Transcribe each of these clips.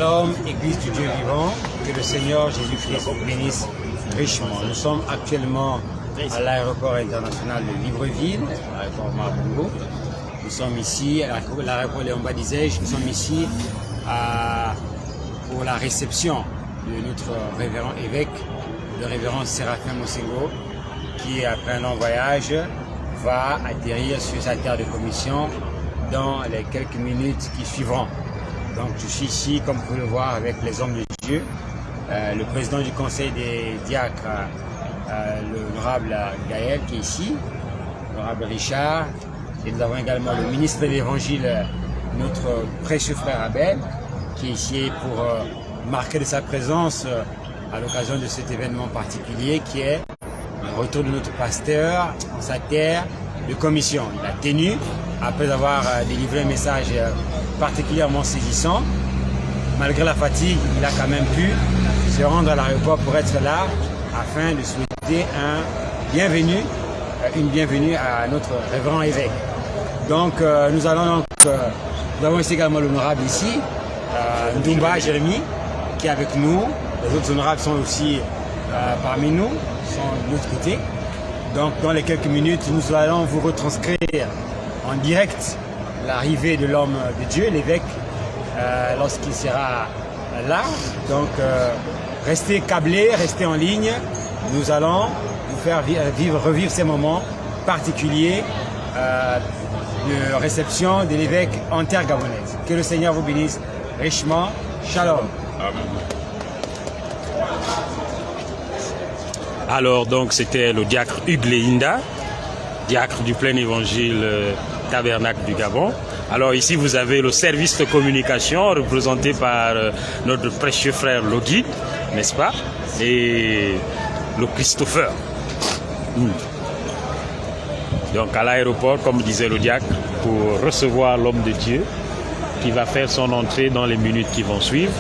Shalom, Église du Dieu vivant, que le Seigneur Jésus-Christ vous bénisse richement. Nous sommes actuellement à l'aéroport international de Libreville, l'aéroport Marbongo. Nous sommes ici, à l'aéroport Léon Badizège, nous sommes ici pour la réception de notre révérend évêque, le révérend Séraphin Mosengo, qui après un long voyage va atterrir sur sa terre de commission dans les quelques minutes qui suivront. Donc je suis ici, comme vous pouvez le voir, avec les hommes de Dieu, le président du conseil des diacres, l'honorable Gaël qui est ici, l'honorable Richard, et nous avons également le ministre de l'Évangile, notre précieux frère Abel, qui est ici pour marquer de sa présence à l'occasion de cet événement particulier qui est le retour de notre pasteur en sa terre de commission. Il a tenu, après avoir délivré un message particulièrement saisissant. Malgré la fatigue, il a quand même pu se rendre à l'aéroport pour être là afin de souhaiter une bienvenue à notre révérend évêque. Donc nous avons ici également l'honorable ici, Ndumba Jérémy, qui est avec nous. Les autres honorables sont aussi parmi nous, sont de l'autre côté. Donc dans les quelques minutes, nous allons vous retranscrire en direct l'arrivée de l'homme de Dieu, l'évêque, lorsqu'il sera là. Donc restez câblés, restez en ligne. Nous allons vous faire revivre ces moments particuliers de réception de l'évêque en terre gabonaise. Que le Seigneur vous bénisse richement. Shalom. Amen. Alors donc c'était le diacre Hugues Léinda, diacre du plein évangile Tabernacle du Gabon. Alors ici vous avez le service de communication représenté par notre précieux frère Logui, n'est-ce pas, et le Christopher. Donc à l'aéroport, comme disait le diacre, pour recevoir l'homme de Dieu qui va faire son entrée dans les minutes qui vont suivre.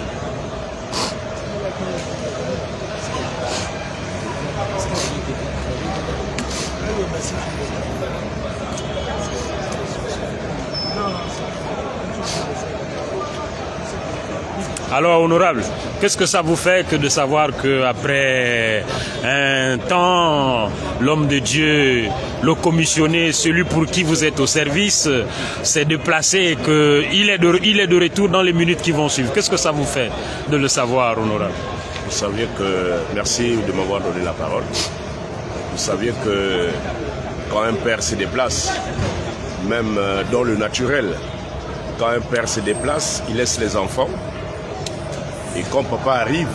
Alors, honorable, qu'est-ce que ça vous fait que de savoir qu'après un temps, l'homme de Dieu, le commissionné, celui pour qui vous êtes au service, s'est déplacé et qu'il est de retour dans les minutes qui vont suivre? Qu'est-ce que ça vous fait de le savoir, honorable? Vous saviez que, merci de m'avoir donné la parole, vous saviez que quand un père se déplace, même dans le naturel, quand un père se déplace, il laisse les enfants. Et quand papa arrive,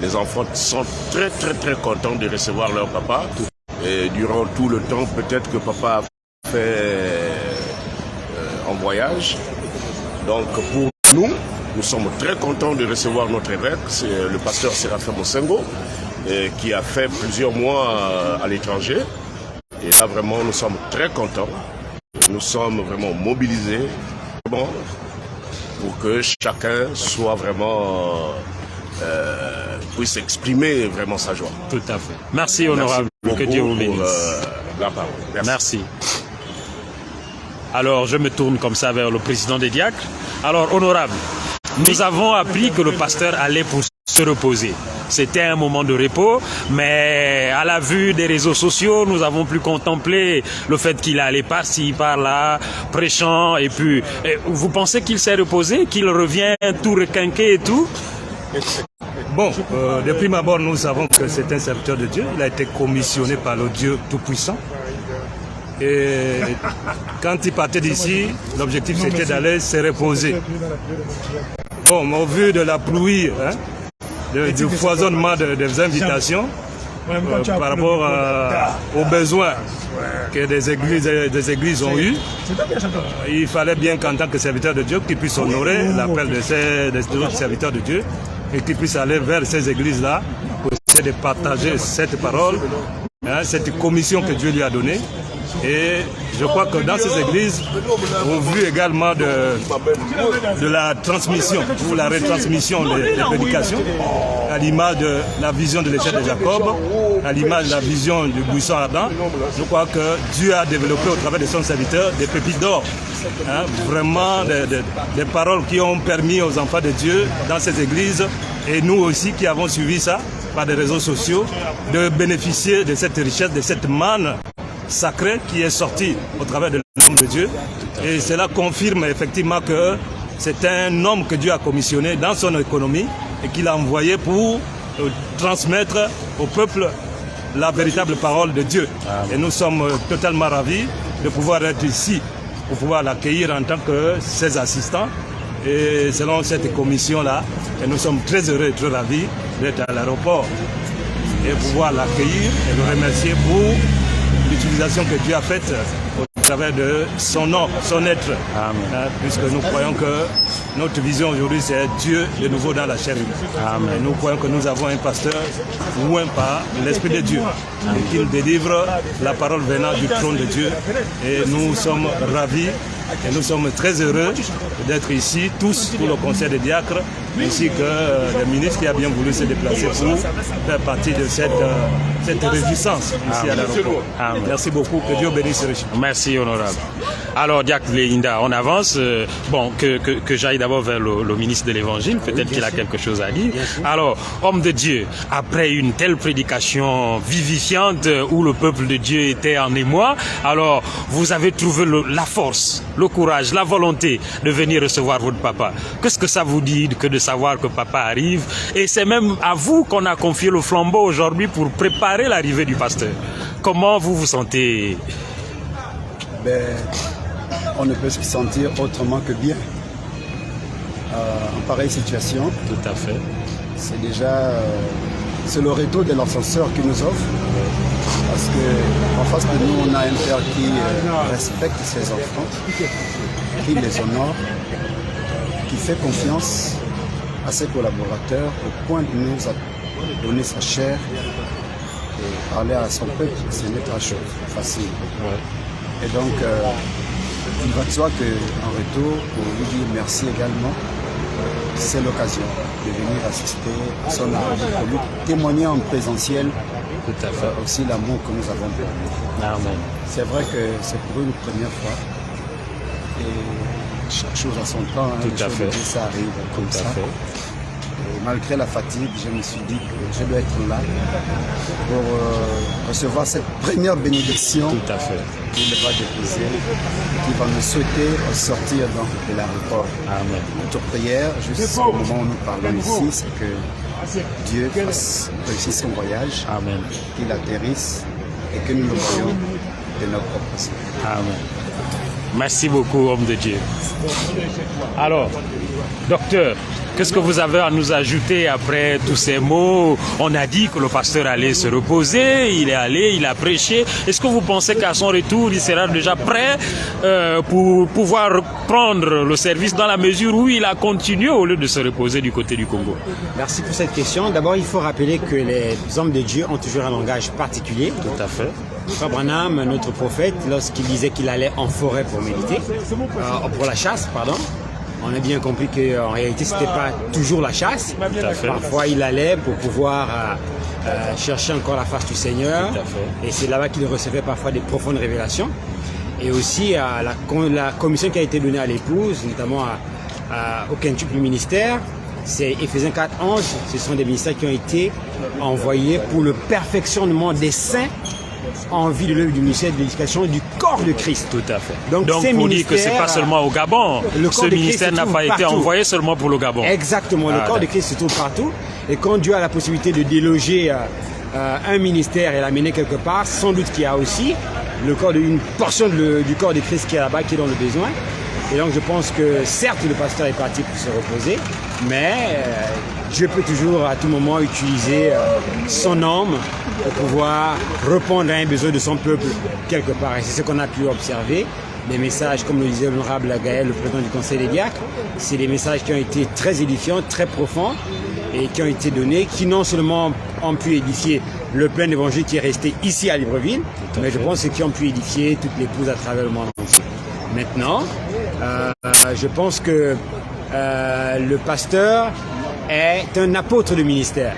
les enfants sont très contents de recevoir leur papa. Et durant tout le temps, peut-être que papa a fait en voyage. Donc pour nous sommes très contents de recevoir notre évêque, c'est le pasteur Séraphin Mosengo, qui a fait plusieurs mois à l'étranger. Et là vraiment, nous sommes très contents. Nous sommes vraiment mobilisés. Pour que chacun soit vraiment puisse exprimer vraiment sa joie. Tout à fait. Merci honorable. Merci que Dieu vous bénisse. La parole. Merci. Alors je me tourne comme ça vers le président des diacres. Alors honorable, nous avons appris que le pasteur allait pour se reposer. C'était un moment de repos, mais à la vue des réseaux sociaux, nous avons pu contempler le fait qu'il allait par-ci, par-là, prêchant, et puis... vous pensez qu'il s'est reposé, qu'il revient tout requinqué et tout? Bon, de prime abord, nous savons que c'est un serviteur de Dieu. Il a été commissionné par le Dieu Tout-Puissant. Et quand il partait d'ici, l'objectif c'était d'aller se reposer. Bon, au vu de la pluie, du foisonnement des invitations, par rapport aux besoins que des églises ont eu, il fallait bien qu'en tant que serviteur de Dieu, qu'ils puissent honorer l'appel des autres serviteurs de Dieu et qu'ils puissent aller vers ces églises-là pour essayer de partager cette parole, cette commission que Dieu lui a donnée. Et je crois que dans ces églises, au vu également de la transmission ou la retransmission des prédications, à l'image de la vision de l'échelle de Jacob, à l'image de la vision du buisson ardent, je crois que Dieu a développé au travers de son serviteur des pépites d'or. Vraiment des paroles qui ont permis aux enfants de Dieu dans ces églises, et nous aussi qui avons suivi ça par des réseaux sociaux, de bénéficier de cette richesse, de cette manne sacrée qui est sortie au travers de l'homme de Dieu. Et cela confirme effectivement que c'est un homme que Dieu a commissionné dans son économie et qu'il a envoyé pour transmettre au peuple la véritable parole de Dieu. Et nous sommes totalement ravis de pouvoir être ici, pour pouvoir l'accueillir en tant que ses assistants. Et selon cette commission-là, et nous sommes très heureux et très ravis d'être à l'aéroport et pouvoir l'accueillir et le remercier pour l'utilisation que Dieu a faite au travers de son nom, son être. Puisque nous croyons que notre vision aujourd'hui, c'est Dieu de nouveau dans la chair humaine. Et nous croyons que nous avons un pasteur loin par l'Esprit de Dieu et qu'il délivre la parole venant du trône de Dieu. Et nous sommes ravis et nous sommes très heureux d'être ici, tous, tout le conseil des diacres, ainsi que le ministre qui a bien voulu se déplacer pour faire partie de cette réjouissance ici à l'aéroport. Merci beaucoup, que Dieu bénisse richement. Merci, honorable. Alors, Diacre Léinda, on avance. Bon, que j'aille d'abord vers le ministre de l'Évangile, peut-être qu'il a quelque chose à dire. Alors, homme de Dieu, après une telle prédication vivifiante où le peuple de Dieu était en émoi, alors vous avez trouvé la force, le courage, la volonté de venir recevoir votre papa. Qu'est-ce que ça vous dit que de savoir que papa arrive? Et c'est même à vous qu'on a confié le flambeau aujourd'hui pour préparer l'arrivée du pasteur. Comment vous vous sentez? On ne peut se sentir autrement que bien. En pareille situation, tout à fait. C'est déjà c'est le retour de l'ascenseur qui nous offre. Parce qu'en face de nous, on a un père qui respecte ses enfants, qui les honore, qui fait confiance à ses collaborateurs au point de nous donner sa chair et parler à son peuple, ce n'est pas chose facile. Et donc, il va de soi qu'en retour, pour lui dire merci également, c'est l'occasion de venir assister à son arrivée, pour lui témoigner en présentiel aussi l'amour que nous avons pour lui. C'est vrai que c'est pour une première fois. Et chaque chose à son temps, Tout à fait. Ça arrive comme ça. Et malgré la fatigue, je me suis dit que je dois être là pour recevoir cette première bénédiction qu'il va déposer, qui va nous souhaiter sortir de l'aéroport. Notre prière, juste au moment où nous parlons ici, c'est que Dieu fasse réussir son voyage, qu'il atterrisse et que nous le voyons de notre propre sang. Amen. Merci beaucoup, homme de Dieu. Alors, docteur, qu'est-ce que vous avez à nous ajouter après tous ces mots? On a dit que le pasteur allait se reposer, il est allé, il a prêché. Est-ce que vous pensez qu'à son retour, il sera déjà prêt pour pouvoir reprendre le service dans la mesure où il a continué au lieu de se reposer du côté du Congo? Merci pour cette question. D'abord, il faut rappeler que les hommes de Dieu ont toujours un langage particulier. Tout à fait. Frère Branham, notre prophète, lorsqu'il disait qu'il allait en forêt pour méditer, pour la chasse, pardon, on a bien compris qu'en réalité, ce n'était pas toujours la chasse. Parfois, il allait pour pouvoir chercher encore la face du Seigneur. Et c'est là-bas qu'il recevait parfois des profondes révélations. Et aussi, la commission qui a été donnée à l'épouse, notamment au quintuple ministère, c'est Éphésiens 4:11. Ce sont des ministères qui ont été envoyés pour le perfectionnement des saints en vue de l'œuvre du ministère de l'éducation du corps de Christ. Tout à fait. Donc pour dire que ce n'est pas seulement au Gabon. Ce ministère n'a pas été envoyé seulement pour le Gabon. Exactement. Le corps de Christ se trouve partout. Et quand Dieu a la possibilité de déloger un ministère et l'amener quelque part, sans doute qu'il y a aussi une portion du corps de Christ qui est là-bas, qui est dans le besoin. Et donc je pense que certes le pasteur est parti pour se reposer, mais Dieu peut toujours à tout moment utiliser son homme pour pouvoir répondre à un besoin de son peuple quelque part. Et c'est ce qu'on a pu observer. Les messages, comme le disait l'honorable Gaël, le président du Conseil des diacres, c'est des messages qui ont été très édifiants, très profonds. et qui ont été donnés, qui non seulement ont pu édifier le plein évangile qui est resté ici à Libreville, mais je pense qu'ils ont pu édifier toutes les épouses à travers le monde entier. Maintenant, je pense que le pasteur est un apôtre du ministère.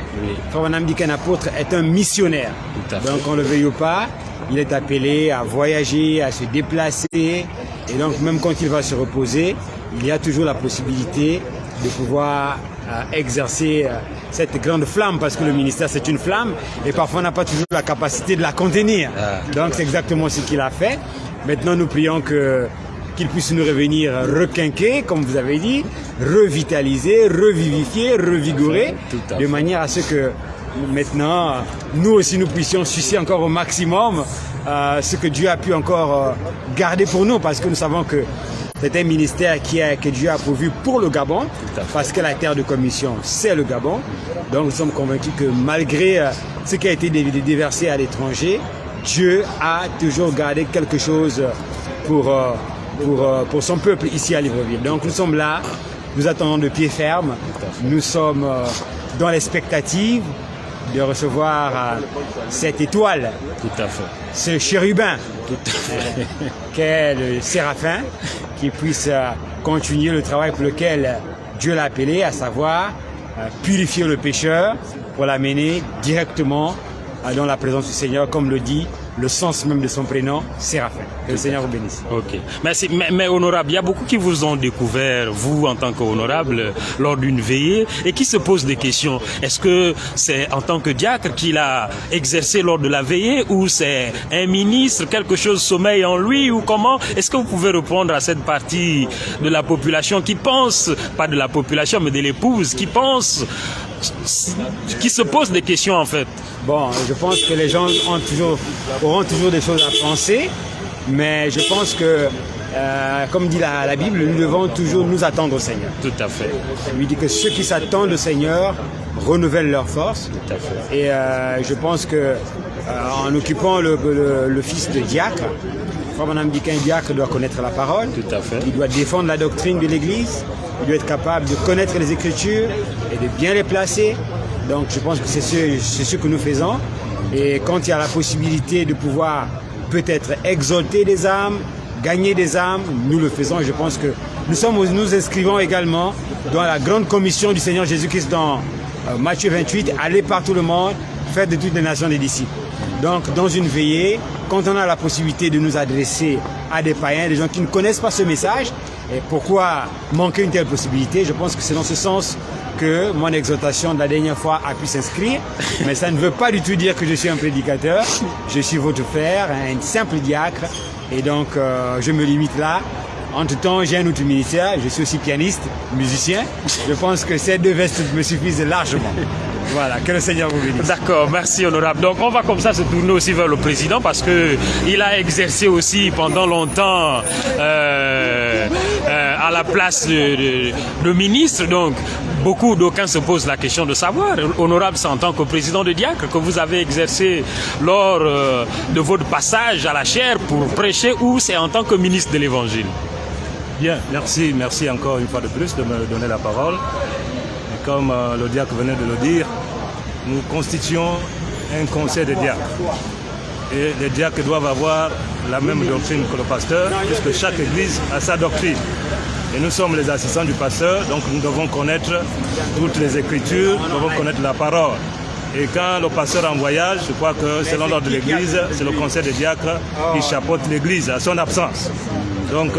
Frère Branham dit qu'un apôtre est un missionnaire. Donc on le veuille ou pas, il est appelé à voyager, à se déplacer. Et donc même quand il va se reposer, il y a toujours la possibilité de pouvoir exercer cette grande flamme, parce que le ministère c'est une flamme et parfois on n'a pas toujours la capacité de la contenir. Donc c'est exactement ce qu'il a fait. Maintenant nous prions qu'il puisse nous revenir requinquer, comme vous avez dit, revitaliser, revivifier, revigorer, de manière à ce que maintenant, nous aussi, nous puissions sucer encore au maximum ce que Dieu a pu encore garder pour nous, parce que nous savons que c'est un ministère que Dieu a pourvu pour le Gabon, parce que la terre de commission, c'est le Gabon. Donc nous sommes convaincus que malgré ce qui a été déversé à l'étranger, Dieu a toujours gardé quelque chose pour son peuple ici à Libreville. Donc nous sommes là, nous attendons de pied ferme, nous sommes dans l'expectative de recevoir cette étoile, ce chérubin, qu'est le séraphin, qui puisse continuer le travail pour lequel Dieu l'a appelé, à savoir purifier le pécheur pour l'amener directement dans la présence du Seigneur, comme le dit le sens même de son prénom, Séraphin. Que le Seigneur vous bénisse. Ok, merci. Mais honorable, il y a beaucoup qui vous ont découvert, vous en tant qu'honorable, lors d'une veillée, et qui se posent des questions. Est-ce que c'est en tant que diacre qu'il a exercé lors de la veillée, ou c'est un ministre, quelque chose sommeille en lui, ou comment? Est-ce que vous pouvez répondre à cette partie de la population qui pense, pas de la population, mais de l'épouse, qui pense, qui se pose des questions en fait? Bon, je pense que les gens auront toujours des choses à penser, mais je pense que, comme dit la Bible, nous devons toujours nous attendre au Seigneur. Tout à fait. Il dit que ceux qui s'attendent au Seigneur renouvellent leur force. Tout à fait. Et je pense que en occupant le fils de diacre, Frère Branham dit qu'un diacre doit connaître la parole. Tout à fait. Il doit défendre la doctrine de l'Église. Il doit être capable de connaître les Écritures et de bien les placer. Donc je pense que c'est ce que nous faisons. Et quand il y a la possibilité de pouvoir peut-être exalter des âmes, gagner des âmes, nous le faisons. Et je pense que nous inscrivons également dans la grande commission du Seigneur Jésus-Christ dans Matthieu 28, aller par tout le monde, faire de toutes les nations des disciples. Donc dans une veillée, quand on a la possibilité de nous adresser à des païens, des gens qui ne connaissent pas ce message, et pourquoi manquer une telle possibilité? Je pense que c'est dans ce sens que mon exhortation de la dernière fois a pu s'inscrire, mais ça ne veut pas du tout dire que je suis un prédicateur. Je suis votre frère, un simple diacre, et donc je me limite là. Entre-temps, j'ai un autre ministère, je suis aussi pianiste, musicien. Je pense que ces deux vestes me suffisent largement. Voilà, que le Seigneur vous bénisse. D'accord, merci honorable. Donc on va comme ça se tourner aussi vers le président, parce que il a exercé aussi pendant longtemps à la place de ministre. Donc d'aucuns se posent la question de savoir, honorable, c'est en tant que président de diacre que vous avez exercé lors de votre passage à la chaire pour prêcher, ou c'est en tant que ministre de l'Évangile? Bien, merci encore une fois de plus de me donner la parole. Et comme le diacre venait de le dire, nous constituons un conseil de diacres. Et les diacres doivent avoir la même doctrine que le pasteur, puisque chaque église a sa doctrine. Et nous sommes les assistants du pasteur, donc nous devons connaître toutes les Écritures, nous devons connaître la parole. Et quand le pasteur est en voyage, je crois que selon l'ordre de l'église, c'est le conseil des diacres qui chapeaute l'église à son absence. Donc,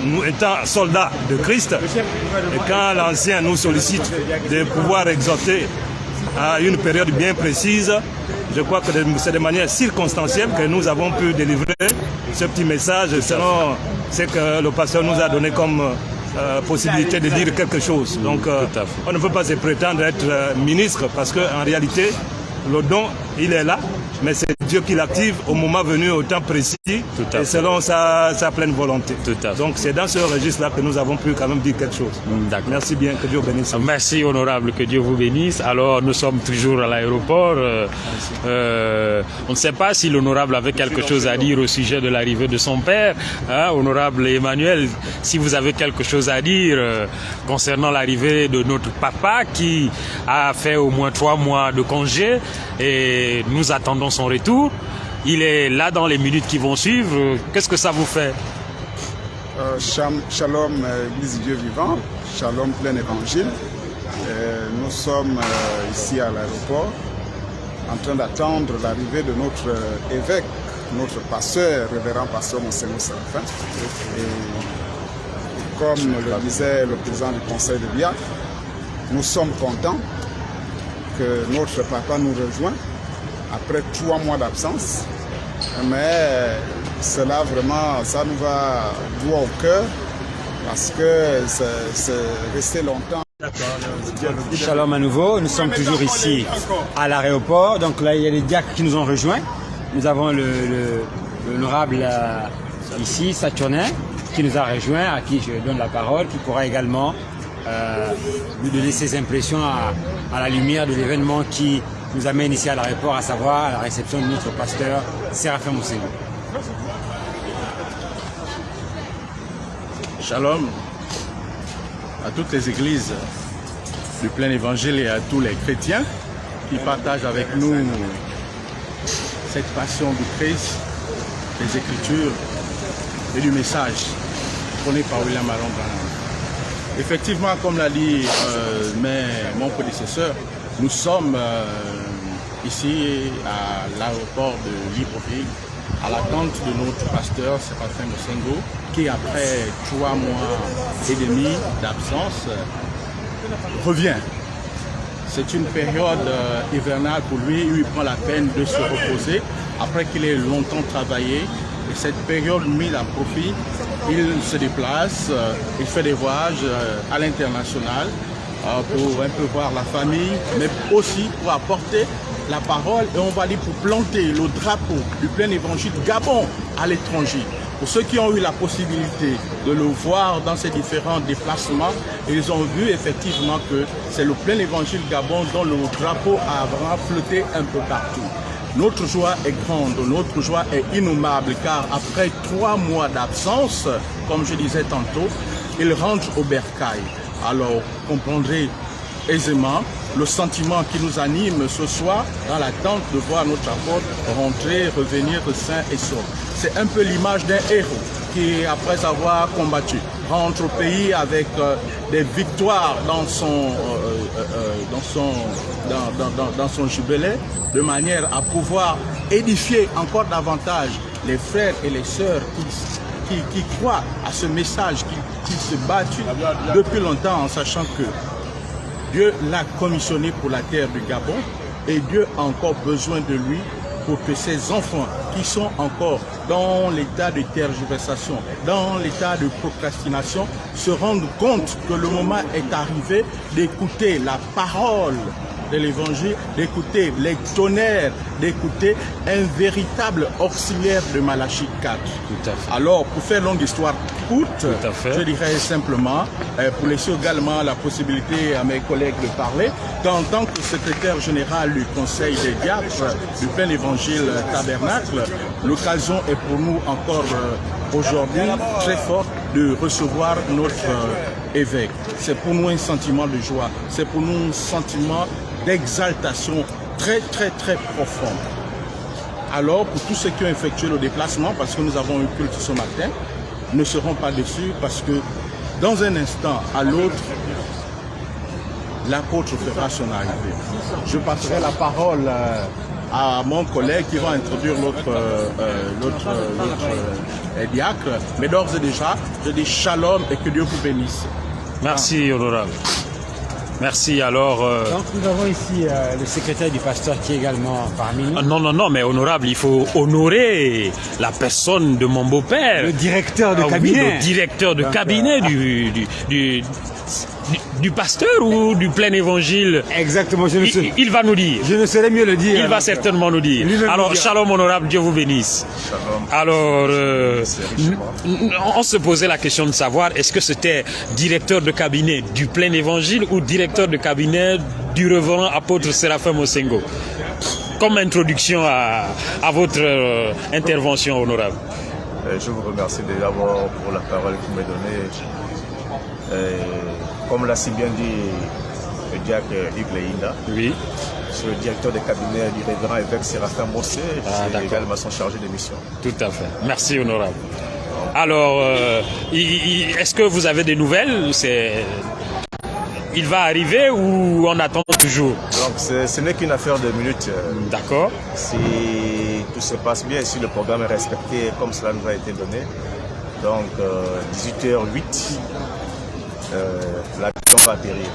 nous étant soldats de Christ, et quand l'ancien nous sollicite de pouvoir exhorter à une période bien précise, je crois que c'est de manière circonstancielle que nous avons pu délivrer ce petit message selon ce que le pasteur nous a donné comme possibilité de dire quelque chose. Donc, on ne peut pas se prétendre être ministre, parce qu'en réalité, le don il est là, mais c'est Dieu qui l'active au moment venu, au temps précis, et selon sa pleine volonté. Donc c'est dans ce registre-là que nous avons pu quand même dire quelque chose. Merci bien, que Dieu bénisse. Merci honorable, que Dieu vous bénisse. Alors nous sommes toujours à l'aéroport. On ne sait pas si l'honorable avait quelque chose à dire au sujet de l'arrivée de son père. Hein, honorable Emmanuel, si vous avez quelque chose à dire concernant l'arrivée de notre papa qui a fait au moins 3 mois de congé et nous attendons son retour. Il est là dans les minutes qui vont suivre. Qu'est-ce que ça vous fait? Shalom, Église Dieu vivant. Shalom, plein évangile. Nous sommes ici à l'aéroport en train d'attendre l'arrivée de notre évêque, notre pasteur, révérend pasteur Monseigneur Séraphin. Et comme le disait le président du conseil de diacre, nous sommes contents que notre papa nous rejoigne après 3 mois d'absence, mais cela vraiment, ça nous va droit au cœur parce que c'est resté longtemps. Shalom à nouveau, nous sommes toujours ici à l'aéroport, donc là il y a les diacres qui nous ont rejoints. Nous avons l'honorable ici, Saturnin, qui nous a rejoints, à qui je donne la parole, qui pourra également nous donner ses impressions à la lumière de l'événement qui nous amène ici à l'aéroport, à savoir la réception de notre pasteur Séraphin Moussengo. Shalom à toutes les églises du plein évangile et à tous les chrétiens qui partagent avec nous cette passion du Christ, des Écritures et du message prôné par William Marlon Branham. Effectivement, comme l'a dit mon prédécesseur, nous sommes ici à l'aéroport de Libreville à l'attente de notre pasteur Séraphin Moussengo qui après 3 mois et demi d'absence revient. C'est une période hivernale pour lui où il prend la peine de se reposer après qu'il ait longtemps travaillé. Et cette période mise à profit, il se déplace, il fait des voyages à l'international pour un peu voir la famille, mais aussi pour apporter la parole et on va dire pour planter le drapeau du plein évangile Gabon à l'étranger. Pour ceux qui ont eu la possibilité de le voir dans ces différents déplacements, ils ont vu effectivement que c'est le plein évangile Gabon dont le drapeau a vraiment flotté un peu partout. Notre joie est grande, notre joie est innommable car après 3 mois d'absence, comme je disais tantôt, il rentre au bercail. Alors, vous comprendrez aisément le sentiment qui nous anime ce soir dans l'attente de voir notre apôtre rentrer, revenir sain et sauf. C'est un peu l'image d'un héros qui, après avoir combattu, rentre au pays avec des victoires dans son jubilé, de manière à pouvoir édifier encore davantage les frères et les sœurs qui croient à ce message, qui se battent depuis longtemps en sachant que Dieu l'a commissionné pour la terre du Gabon et Dieu a encore besoin de lui pour que ses enfants qui sont encore dans l'état de tergiversation, dans l'état de procrastination, se rendent compte que le moment est arrivé d'écouter la parole de l'évangile, d'écouter les tonnerres, d'écouter un véritable auxiliaire de Malachie 4. Tout à fait. Alors, pour faire longue histoire courte, je dirais simplement, pour laisser également la possibilité à mes collègues de parler, qu'en tant que secrétaire général du Conseil des diacres du plein évangile Tabernacle, l'occasion est pour nous encore aujourd'hui très forte de recevoir notre évêque. C'est pour nous un sentiment de joie, c'est pour nous un sentiment d'exaltation très profond. Alors, pour tous ceux qui ont effectué le déplacement, parce que nous avons eu culte ce matin, ne seront pas déçus parce que dans un instant à l'autre, l'apôtre fera son arrivée. Je passerai la parole à mon collègue qui va introduire l'autre diacre. Mais d'ores et déjà, je dis shalom et que Dieu vous bénisse. Merci, honorable. Merci. Alors. Donc nous avons ici le secrétaire du pasteur qui est également parmi nous. Non, mais honorable, il faut honorer la personne de mon beau-père. Le directeur de Oui, cabinet. le directeur de cabinet du pasteur ou du plein évangile. Exactement, je ne sais. Il va nous dire. Je ne saurais mieux le dire. Il va certainement nous dire. Lui-même Alors, nous dira. shalom honorable, Dieu vous bénisse. Shalom. Alors, on se posait la question de savoir, est-ce que c'était directeur de cabinet du plein évangile ou directeur de cabinet du révérend apôtre Séraphin Mosengo? Comme introduction à votre intervention, honorable. Je vous remercie d'abord pour la parole que vous m'avez donnée. Comme l'a si bien dit le diacre Hugues Leïnda, Oui. je suis le directeur de cabinet du révérend évêque Séraphin Mossé, c'est également son chargé de mission. Tout à fait. Merci, honorable. Alors, est-ce que vous avez des nouvelles? Il va arriver ou on attend toujours? Donc ce n'est qu'une affaire de minutes. D'accord. Si tout se passe bien, si le programme est respecté comme cela nous a été donné, donc 18h08, l'avion va atterrir.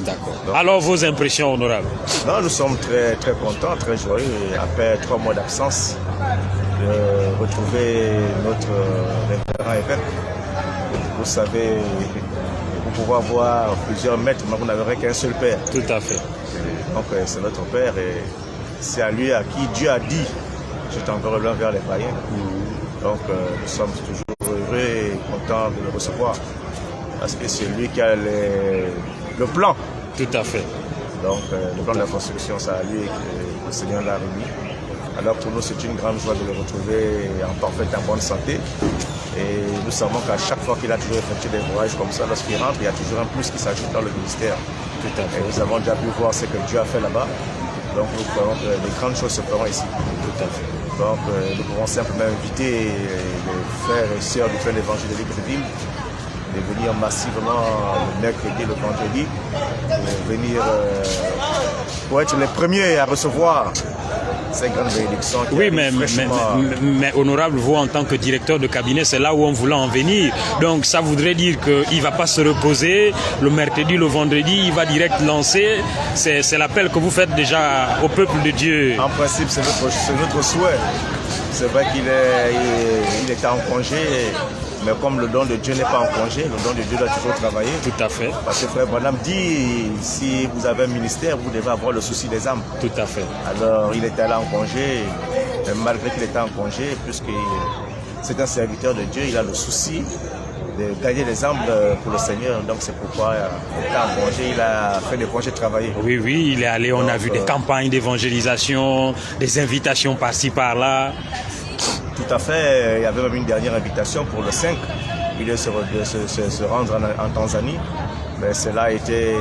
D'accord. Alors, vos impressions, honorable? Non, nous sommes très, très contents, très joyeux, après 3 mois d'absence, de retrouver notre révérend évêque. Vous savez, vous pouvez avoir plusieurs maîtres, mais vous n'avez qu'un seul père. Tout à fait. Donc c'est notre père et c'est à lui à qui Dieu a dit « Je t'enverrai l'un vers les païens ». Donc nous sommes toujours heureux et contents de le recevoir parce que c'est lui qui a le plan. Tout à fait. Donc le plan de la construction, c'est à lui que le Seigneur l'a remis. Alors pour nous, c'est une grande joie de le retrouver en parfaite et en bonne santé. Et nous savons qu'à chaque fois qu'il a toujours effectué des voyages comme ça, lorsqu'il rentre, il y a toujours un plus qui s'ajoute dans le ministère. Tout à fait. Et nous avons déjà pu voir ce que Dieu a fait là-bas. Donc nous croyons que les grandes choses se feront ici. Tout à fait. Donc nous pouvons simplement inviter les frères et sœurs du plein évangile de Libreville de venir massivement le mercredi, le vendredi, pour venir pour être les premiers à recevoir ces grandes bénédictions. Oui, mais honorable, vous en tant que directeur de cabinet, c'est là où on voulait en venir. Donc ça voudrait dire qu'il ne va pas se reposer le mercredi, le vendredi, il va direct lancer. C'est l'appel que vous faites déjà au peuple de Dieu. En principe, c'est notre souhait. C'est vrai qu'il était en congé, mais comme le don de Dieu n'est pas en congé, le don de Dieu doit toujours travailler. Tout à fait. Parce que Frère Branham dit, si vous avez un ministère, vous devez avoir le souci des âmes. Tout à fait. Alors il était là en congé, mais malgré qu'il était en congé, puisque c'est un serviteur de Dieu, il a le souci de gagner des âmes pour le Seigneur. Donc c'est pourquoi il était en congé, il a fait des congés travailler. Oui, il est allé, on a vu des campagnes d'évangélisation, des invitations par-ci, par-là. Tout à fait, il y avait même une dernière invitation pour le 5. Il devait se rendre en Tanzanie, mais cela a été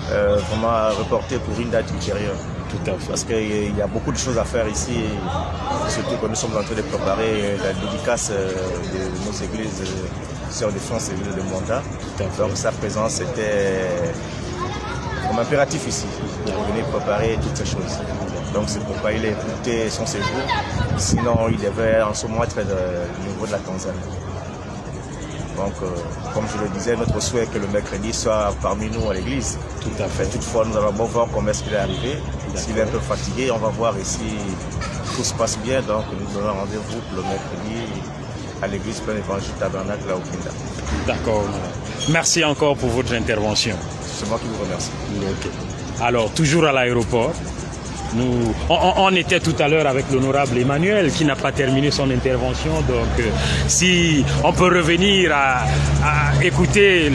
vraiment reporté pour une date ultérieure. Tout à fait. Parce qu'il y a beaucoup de choses à faire ici, surtout que nous sommes en train de préparer la dédicace de nos églises, Sœurs de France et Ville de Mwanda. Donc sa présence était comme impératif ici, pour venir préparer toutes ces choses. Donc c'est pourquoi il a écouté son séjour, sinon il devait en ce moment être au niveau de la Tanzanie. Donc comme je le disais, notre souhait est que le mercredi soit parmi nous à l'église. Tout à fait. Toutefois, nous allons voir comment est-ce qu'il est arrivé. S'il est un peu fatigué, on va voir ici tout se passe bien. Donc nous donnons rendez-vous le mercredi à l'église Plein Évangile Tabernacle à Okinda. D'accord. Merci encore pour votre intervention. C'est moi qui vous remercie. Okay. Alors, toujours à l'aéroport. On était tout à l'heure avec l'honorable Emmanuel qui n'a pas terminé son intervention. Donc, si on peut revenir à écouter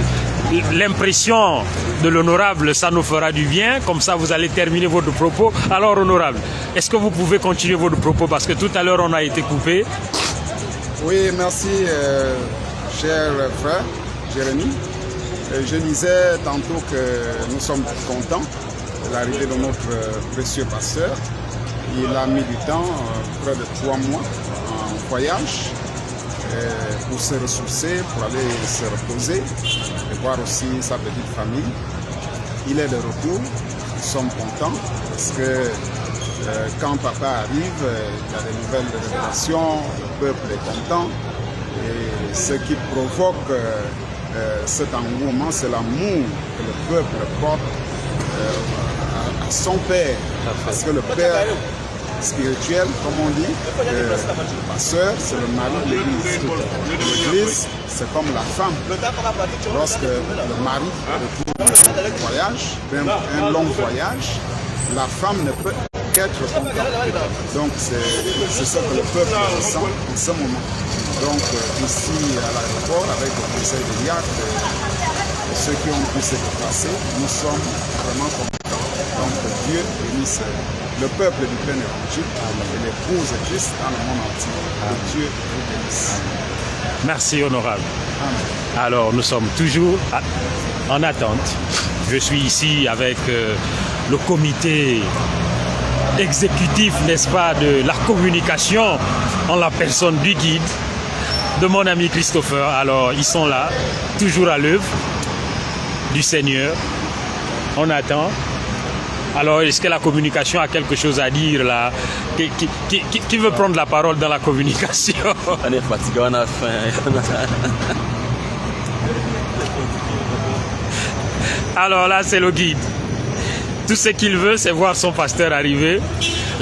l'impression de l'honorable, ça nous fera du bien. Comme ça, vous allez terminer votre propos. Alors, honorable, est-ce que vous pouvez continuer votre propos? Parce que tout à l'heure, on a été coupé. Oui, merci, cher frère Jérémy. Je disais tantôt que nous sommes contents de l'arrivée de notre précieux pasteur. Il a mis du temps, près de 3 mois, en voyage, pour se ressourcer, pour aller se reposer, et voir aussi sa petite famille. Il est de retour, nous sommes contents, parce que quand papa arrive, il y a des nouvelles de révélation, le peuple est content, et ce qui provoque cet engouement, c'est l'amour que le peuple porte à son Père. Parce que le Père spirituel, comme on dit, ma soeur, c'est le mari de l'Église. L'Église, c'est comme la femme. Lorsque le mari retourne un voyage, un long voyage, la femme ne peut qu'être contente. Donc c'est ça que le peuple ressent en ce moment. Donc ici à l'aéroport, avec le conseil de diacres, ceux qui ont pu se déplacer, nous sommes vraiment contents. Donc Dieu bénisse le peuple du plein évangile et l'épouse de Christ dans le monde entier. Que Dieu vous bénisse. Merci, honorable. Amen. Alors, nous sommes toujours en attente. Je suis ici avec le comité exécutif, n'est-ce pas, de la communication en la personne du guide, de mon ami Christopher. Alors, ils sont là, toujours à l'œuvre du Seigneur. On attend. Alors, est-ce que la communication a quelque chose à dire là? Qui veut prendre la parole dans la communication? On est fatigué, on a faim. Alors là, c'est le guide. Tout ce qu'il veut, c'est voir son pasteur arriver,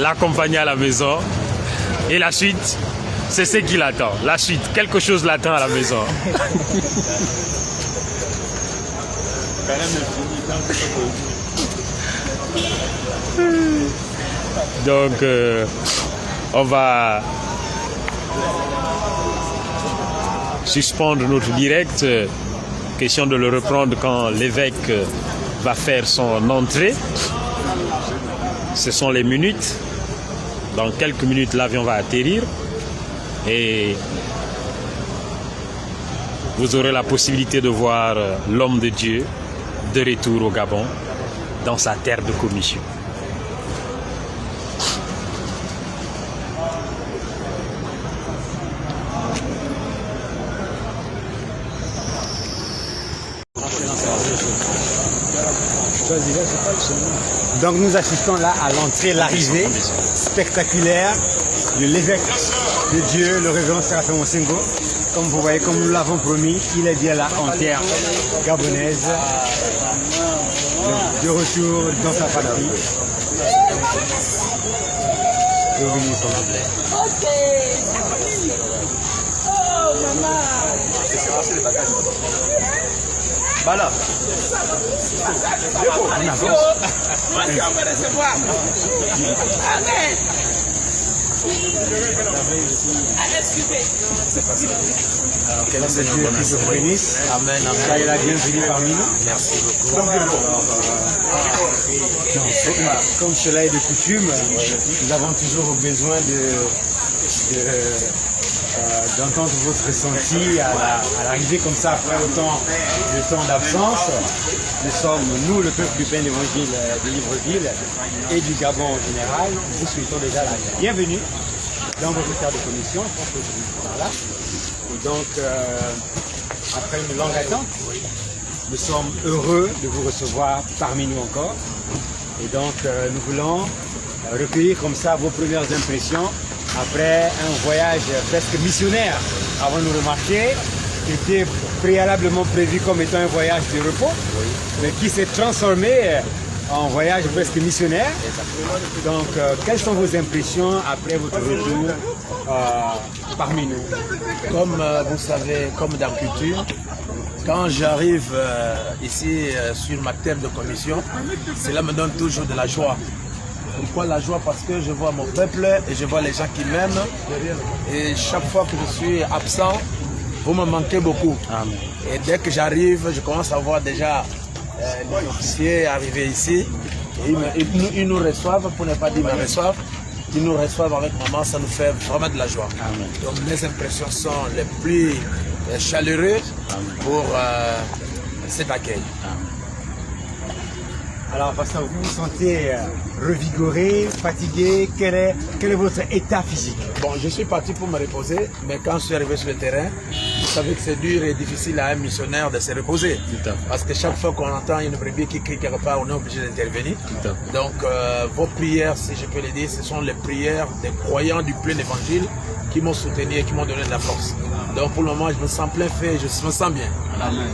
l'accompagner à la maison. Et la suite, c'est ce qu'il attend. La suite, quelque chose l'attend à la maison. Donc, on va suspendre notre direct. Question de le reprendre quand l'évêque va faire son entrée. Ce sont les minutes. Dans quelques minutes, l'avion va atterrir. Et vous aurez la possibilité de voir l'homme de Dieu de retour au Gabon, dans sa terre de commission. Donc nous assistons là à l'entrée, l'arrivée spectaculaire de l'évêque de Dieu, le révérend Séraphin Mosengo. Comme vous voyez, comme nous l'avons promis, il est bien là en terre gabonaise, de retour dans sa patrie. Bienvenue, s'il vous plaît. Oh, maman. Voilà. On avance. Voici, on va recevoir. Amen. Alors, que l'homme de Dieu qui se bénisse. Amen, amen. Soyez la bienvenue parmi nous. Merci beaucoup. Comme cela est de coutume, nous avons toujours besoin d'entendre votre ressenti à l'arrivée comme ça après autant de temps d'absence. Nous sommes, nous, le peuple du plein évangile de Libreville et du Gabon en général, vous souhaitons déjà la bienvenue dans votre terre de commission. Je pense que vous êtes par là. Et donc, après une longue attente, nous sommes heureux de vous recevoir parmi nous encore. Et donc, nous voulons recueillir comme ça vos premières impressions après un voyage presque missionnaire. Avant de nous remarquer, qui était préalablement prévu comme étant un voyage de repos, mais qui s'est transformé en voyage presque missionnaire. Donc, quelles sont vos impressions après votre retour parmi nous? Comme vous savez, comme d'habitude, quand j'arrive ici sur ma terre de commission, cela me donne toujours de la joie. Pourquoi la joie? Parce que je vois mon peuple et je vois les gens qui m'aiment. Et chaque fois que je suis absent, vous me manquez beaucoup. Amen. Et dès que j'arrive, je commence à voir déjà les officiers arriver ici. Et ils nous reçoivent, pour ne pas dire me reçoivent. Ils nous reçoivent avec maman, ça nous fait vraiment de la joie. Amen. Donc mes impressions sont les plus chaleureuses pour cet accueil. Amen. Alors, pasteur, vous vous sentez revigoré, fatigué? Quel est votre état physique? Bon, je suis parti pour me reposer, mais quand je suis arrivé sur le terrain, vous savez que c'est dur et difficile à un missionnaire de se reposer. Parce que chaque fois qu'on entend une brebis qui crie quelque part, on est obligé d'intervenir. Donc, vos prières, si je peux le dire, ce sont les prières des croyants du plein évangile qui m'ont soutenu et qui m'ont donné de la force. Donc pour le moment, je me sens plein fait, je me sens bien. Amen.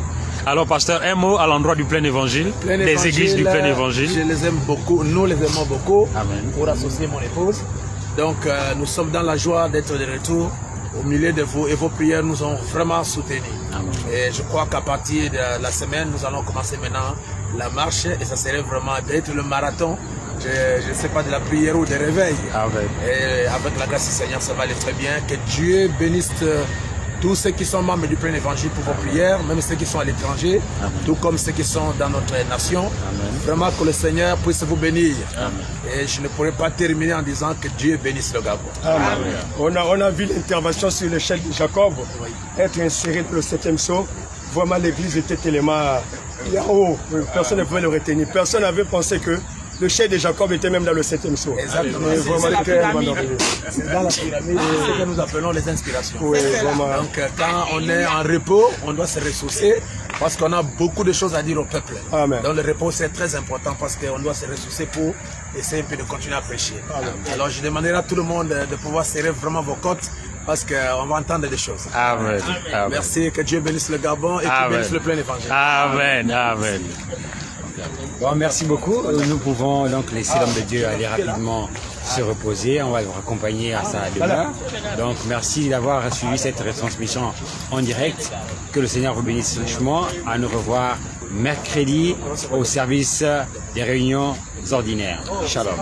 Alors, pasteur, un mot à l'endroit du plein évangile, des églises du plein évangile. Je les aime beaucoup, nous les aimons beaucoup, Amen. Pour associer mon épouse. Donc, nous sommes dans la joie d'être de retour au milieu de vous et vos prières nous ont vraiment soutenus. Amen. Et je crois qu'à partir de la semaine, nous allons commencer maintenant la marche et ça serait vraiment d'être le marathon. Je ne sais pas, de la prière ou des réveils. Amen. Et avec la grâce du Seigneur, ça va aller très bien. Que Dieu bénisse tous ceux qui sont membres du plein évangile pour vos prières, même ceux qui sont à l'étranger, tout comme ceux qui sont dans notre nation. Amen. Vraiment que le Seigneur puisse vous bénir. Amen. Et je ne pourrais pas terminer en disant que Dieu bénisse le Gabon. Amen. On a vu l'intervention sur l'échelle de Jacob, être inséré dans le 7e saut. Vraiment, l'église était tellement haut. Personne ne pouvait le retenir. Personne n'avait pensé que le chef de Jacob était même dans le 7e saut. Exactement. C'est dans la pyramide, c'est ce que nous appelons les inspirations. Oui, vraiment. Donc quand on est en repos, on doit se ressourcer parce qu'on a beaucoup de choses à dire au peuple. Amen. Donc le repos c'est très important parce qu'on doit se ressourcer pour essayer un peu de continuer à prêcher. Amen. Alors je demanderai à tout le monde de pouvoir serrer vraiment vos côtes parce qu'on va entendre des choses. Amen. Amen. Merci, que Dieu bénisse le Gabon et qu'il bénisse le plein évangile. Amen. Amen. Bon, merci beaucoup. Nous pouvons donc laisser l'homme de Dieu aller rapidement se reposer. On va vous accompagner à sa demeure. Donc, merci d'avoir suivi cette retransmission en direct. Que le Seigneur vous bénisse richement. À nous revoir mercredi au service des réunions ordinaires. Shalom.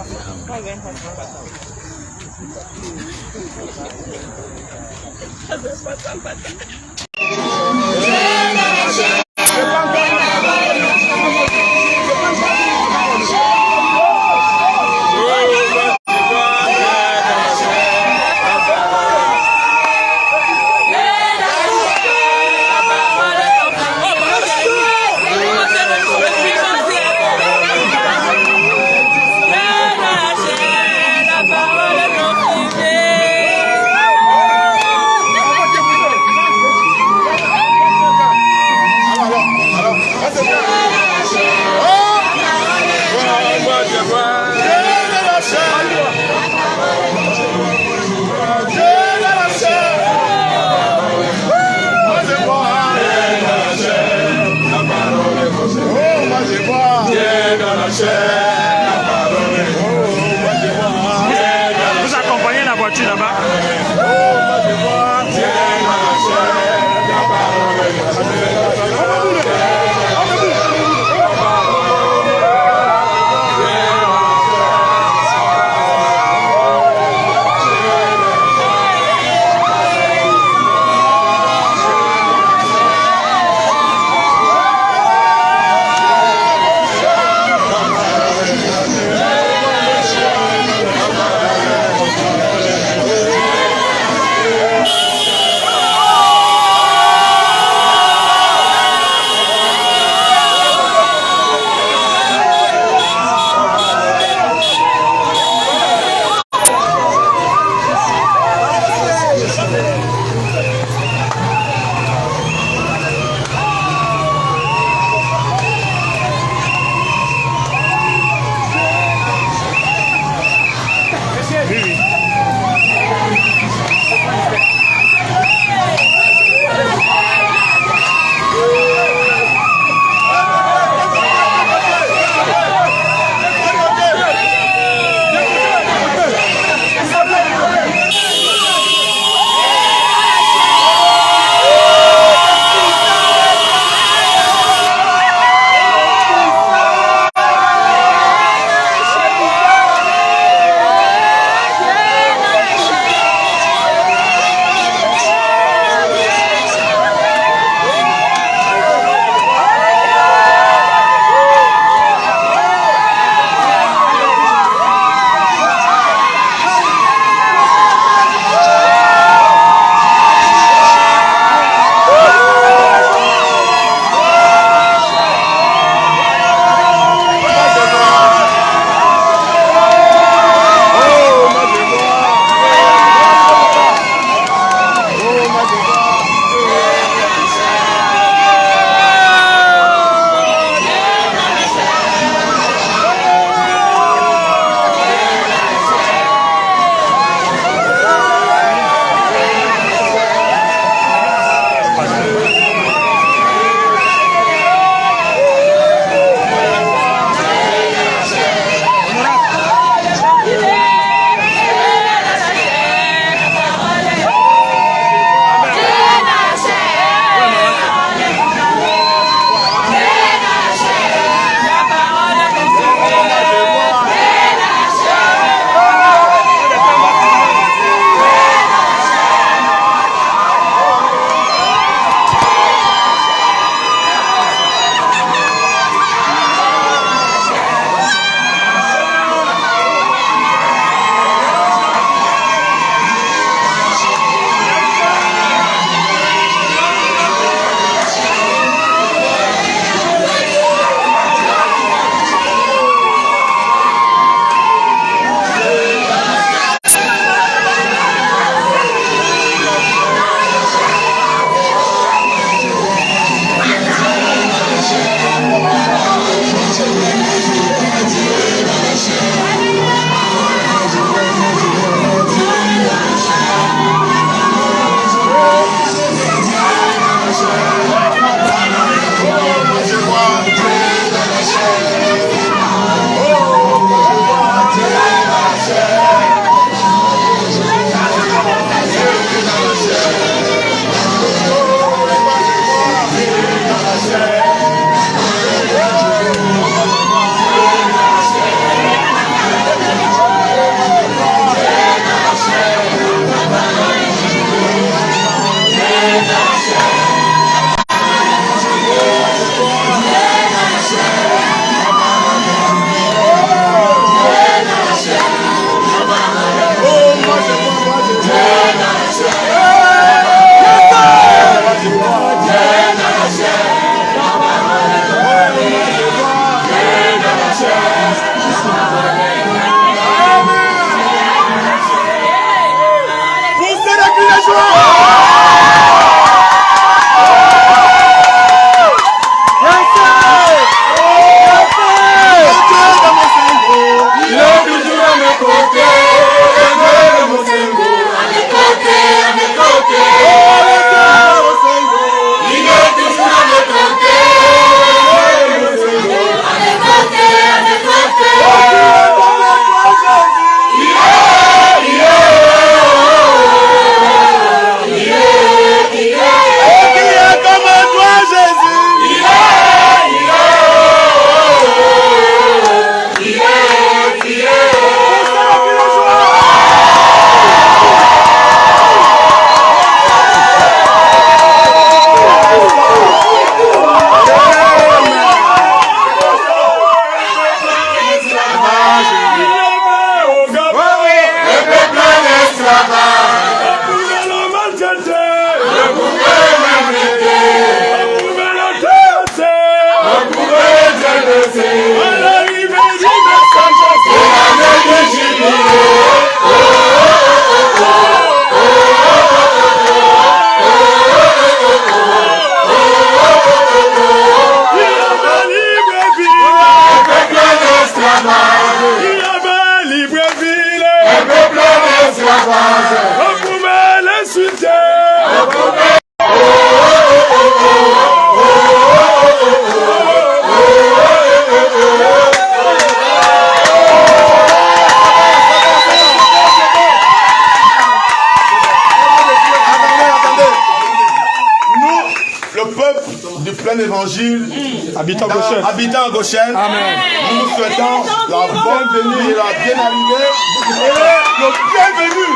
Habitant à Goshen, nous nous souhaitons la bonne venue et la bien arrivée et le bienvenu.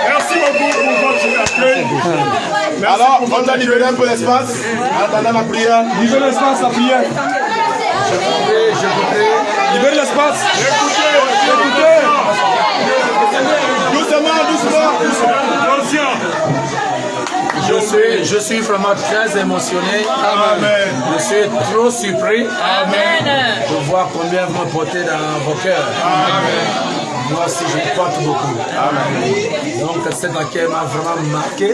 Merci beaucoup pour votre accueil. Alors, on doit libérer un peu l'espace en attendant la prière. Libérez l'espace, la prière. Je voudrais. Libérez l'espace. Écoutez. Doucement. Je suis vraiment très émotionné. Amen. Je suis trop surpris. Amen. De voir combien vous me portez dans vos cœurs. Amen. Moi aussi, je porte beaucoup. Amen. Donc, cet accueil m'a vraiment marqué.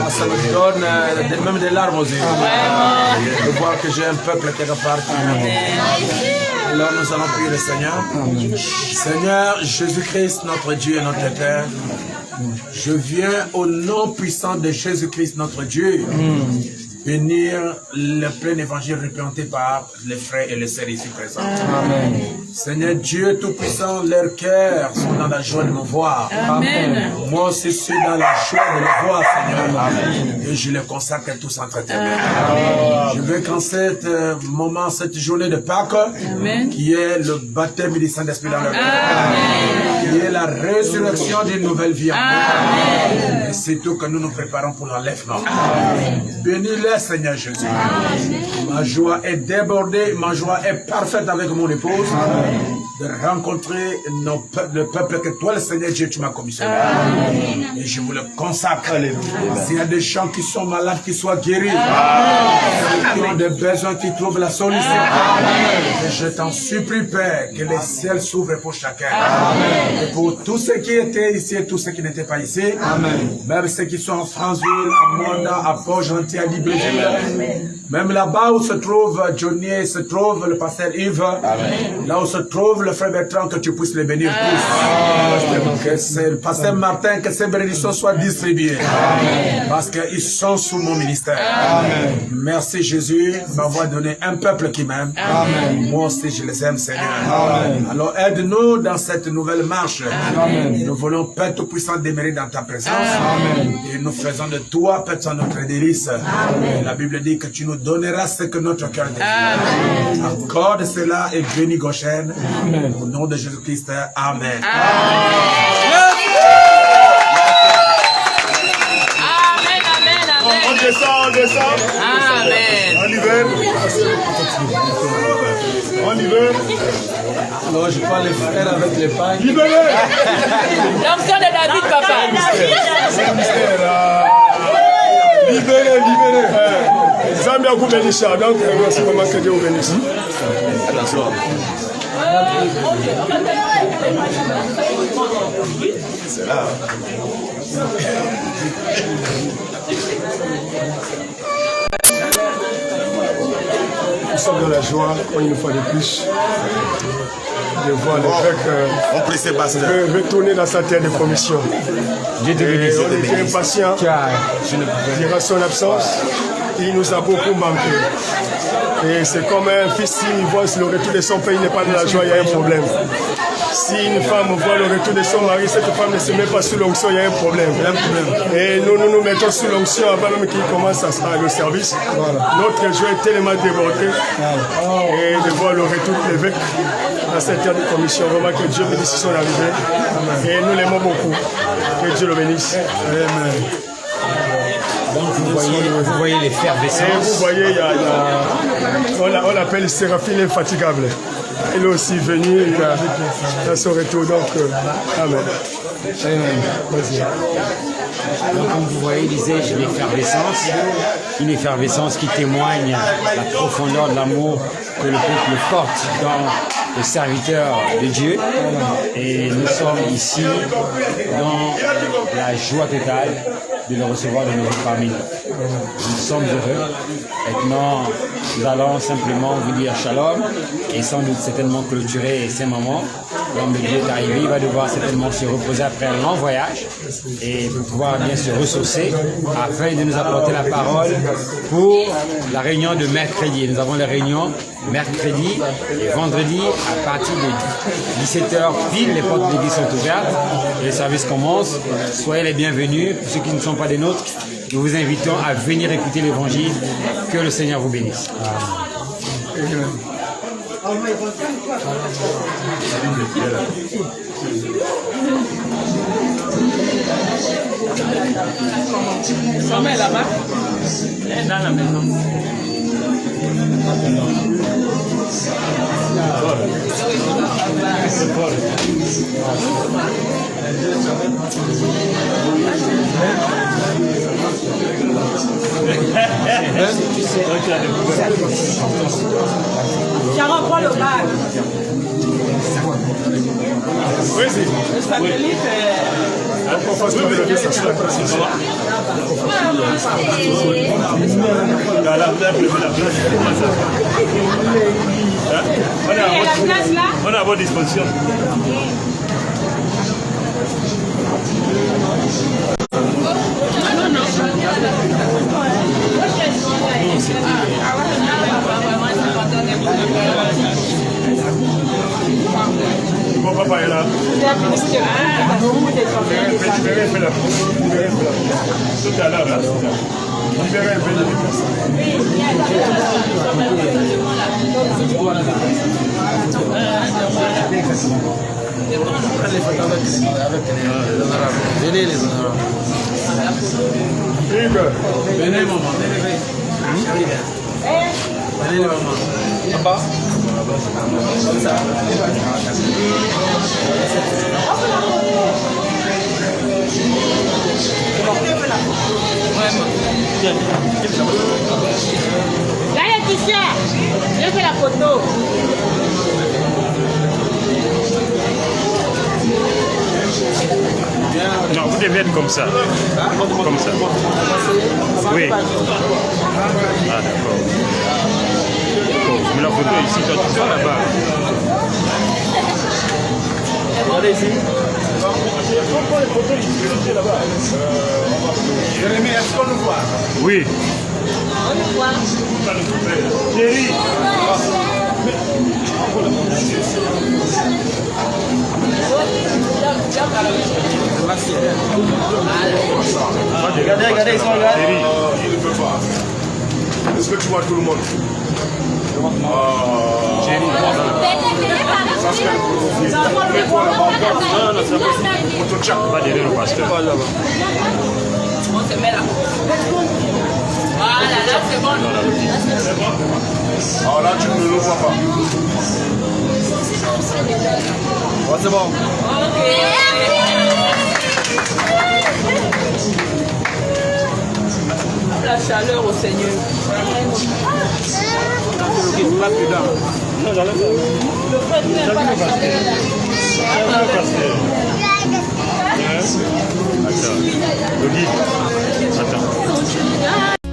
Ça me donne même des larmes aux yeux. De voir que j'ai un peuple quelque part. Alors, nous allons prier le Seigneur. Seigneur Jésus-Christ, notre Dieu et notre Père. Je viens au nom puissant de Jésus-Christ, notre Dieu, bénir le plein évangile représenté par les frères et les sœurs ici présents. Amen. Seigneur Dieu Tout-Puissant, leurs cœurs sont dans la joie de me voir. Amen. Moi aussi, je suis dans la joie de le voir, Seigneur. Amen. Et je les consacre tous entre tes mains. Je veux qu'en cet moment, cette journée de Pâques, qui est le baptême du Saint-Esprit dans leur cœur, qui est la résurrection d'une nouvelle vie en nous. Et c'est tout que nous nous préparons pour l'enlèvement. Bénis-les, Seigneur Jésus. Ma joie est débordée, ma joie est parfaite avec mon épouse. De rencontrer le peuple que toi, le Seigneur Dieu, tu m'as commissionné. Et je vous le consacre. S'il y a des gens qui sont malades, qui soient guéris. Qui ont des besoins, qui trouvent la solution. Et je t'en supplie, Père, que les ciels s'ouvrent pour chacun. Et pour tous ceux qui étaient ici et tous ceux qui n'étaient pas ici. Même ceux qui sont en Franceville, à Monda, à Port-Gentil, à Libreville. Même là-bas où se trouve Johnny, se trouve le pasteur Yves. Là où se trouve le frère Bertrand, que tu puisses les bénir tous. Que c'est le pasteur Martin, que ces bénédictions soient distribuées. Parce qu'ils sont sous mon ministère. Merci Jésus de m'avoir donné un peuple qui m'aime. Moi aussi je les aime, Seigneur. Alors aide-nous dans cette nouvelle marche. Nous voulons, Père Tout-Puissant, demeurer dans ta présence. Et nous faisons de toi, Père, notre délice. La Bible dit que tu nous donneras ce que notre cœur désire. Accorde cela et bénis Goshen. Au nom de Jésus-Christ. Amen. On descend. Amen. On y va. Alors je prends les frères avec les pains. Libérez. L'onction de David, papa. Libérez. Zambia vous bénisse. Donc, merci maman, que Dieu vous bénisse. Attention. C'est là. Nous sommes dans la joie, une fois de plus, de voir l'évêque retourner dans sa terre de commission. On était impatients durant son absence. Il nous a beaucoup manqué. Et c'est comme un fils, s'il voit le retour de son père, il n'est pas dans la joie, il y a un problème. Si une femme voit le retour de son mari, cette femme ne se met pas sous l'onction, il y a un problème. Et nous mettons sous l'onction avant même qu'il commence le service. Notre joie est tellement débordée. Et de voir le retour de l'évêque dans cette terre de commission. Vraiment que Dieu bénisse son arrivée. Et nous l'aimons beaucoup. Que Dieu le bénisse. Amen. Donc vous voyez l'effervescence. Et vous voyez, on l'appelle Séraphine infatigable. il est aussi venu à son retour. Donc, amen. Vas-y. Donc, comme vous voyez, disais-je, une effervescence qui témoigne la profondeur de l'amour que le peuple porte dans le serviteur de Dieu. Et nous sommes ici dans la joie totale de le recevoir de nouveau parmi nous. Nous sommes heureux. Maintenant, nous allons simplement vous dire shalom et sans doute certainement clôturer ces moments. L'homme de Dieu est arrivé, il va devoir certainement se reposer après un long voyage et pour pouvoir bien se ressourcer afin de nous apporter la parole pour la réunion de mercredi. Nous avons les réunions mercredi et vendredi à partir de 17h pile, les portes de l'église sont ouvertes et le service commence. Soyez les bienvenus. Pour ceux qui ne sont pas des nôtres, nous vous invitons à venir écouter l'évangile. Que le Seigneur vous bénisse. Sa mère là-bas. Elle est dans la maison. Sharon, prends le bac. Oui, c'est. Le satellite. On est à votre disposition. Mon papa est là. Tout à l'heure, là. Venez les honorables. Venez maman. Venez les mamans. Papa. Là, Laetitia, viens faire la photo. Non, vous devez être comme ça. Comme ça. Oui. Ah, d'accord. Mais la photo ici, toi, tu vas là-bas. Regardez ici. Jérémy, est-ce qu'on nous voit? Oui. On nous voit. Thierry. Regardez, ils sont là. Il ne peut pas. Est-ce que tu vois tout le monde? Thierry, pas derrière le pasteur. On se met là. Voilà, là c'est bon. Alors là, tu ne le vois pas. Ouais, c'est bon. Ok. La chaleur au Seigneur. Pas plus d'un. Non, j'enlève ça. Le feu n'est pas la chaleur. Attends. Attends.